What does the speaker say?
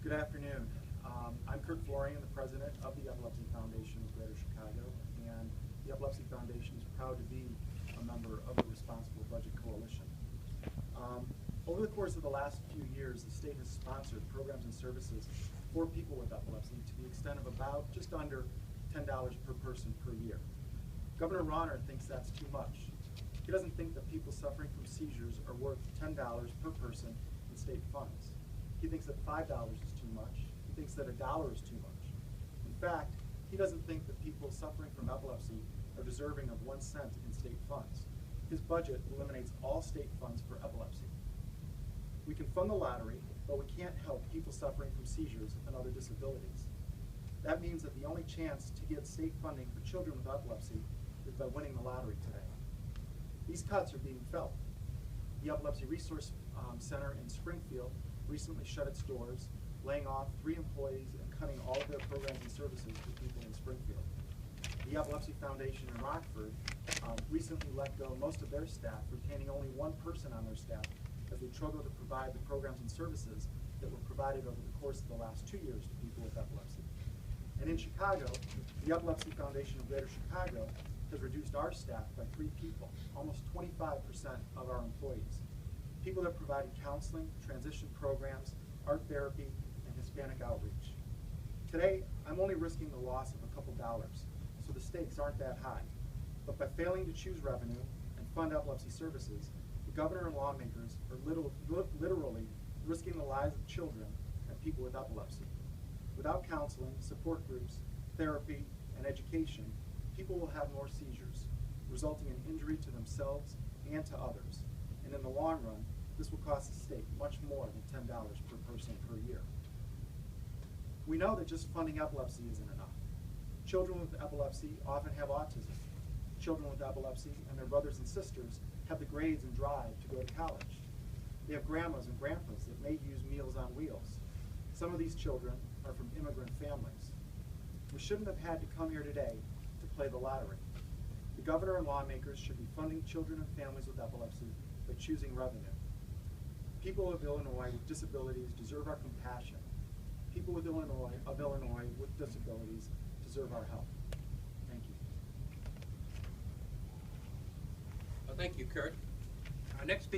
Good afternoon. I'm Florian, the president of the Epilepsy Foundation of Greater Chicago, and the Epilepsy Foundation is proud to be a member of the Responsible Budget Coalition. Over the course of the last few years, the state has sponsored programs and services for people with epilepsy to the extent of about just under $10 per person per year. Governor Rauner thinks that's too much. He doesn't think that people suffering from seizures are worth $10 per person in state funds. He thinks that $5 is too much. He thinks that $1 is too much. In fact, he doesn't think that people suffering from epilepsy are deserving of 1 cent in state funds. His budget eliminates all state funds for epilepsy. We can fund the lottery, but we can't help people suffering from seizures and other disabilities. That means that the only chance to get state funding for children with epilepsy is by winning the lottery today. These cuts are being felt. The Epilepsy Resource Center in Springfield recently shut its doors, laying off 3 employees and cutting all of their programs and services for people in Springfield. The Epilepsy Foundation in Rockford recently let go most of their staff, retaining only 1 person on their staff as they struggle to provide the programs and services that were provided over the course of the last 2 years to people with epilepsy. And in Chicago, the Epilepsy Foundation of Greater Chicago has reduced our staff by 3 people, almost 25% of our employees. People that provided counseling, transition programs, art therapy, and Hispanic outreach. Today, I'm only risking the loss of a couple dollars, so the stakes aren't that high. But by failing to choose revenue and fund epilepsy services, the governor and lawmakers are literally risking the lives of children and people with epilepsy. Without counseling, support groups, therapy, and education, people will have more seizures, resulting in injury to themselves and to others. And in the long run, this will cost the state much more than $10 per person per year. We know that just funding epilepsy isn't enough. Children with epilepsy often have autism. Children with epilepsy and their brothers and sisters have the grades and drive to go to college. They have grandmas and grandpas that may use Meals on Wheels. Some of these children are from immigrant families. We shouldn't have had to come here today to play the lottery. The governor and lawmakers should be funding children and families with epilepsy by choosing revenue. People of Illinois with disabilities deserve our compassion. People of Illinois with disabilities deserve our help. Thank you. Well, thank you, Kurt. Our next speaker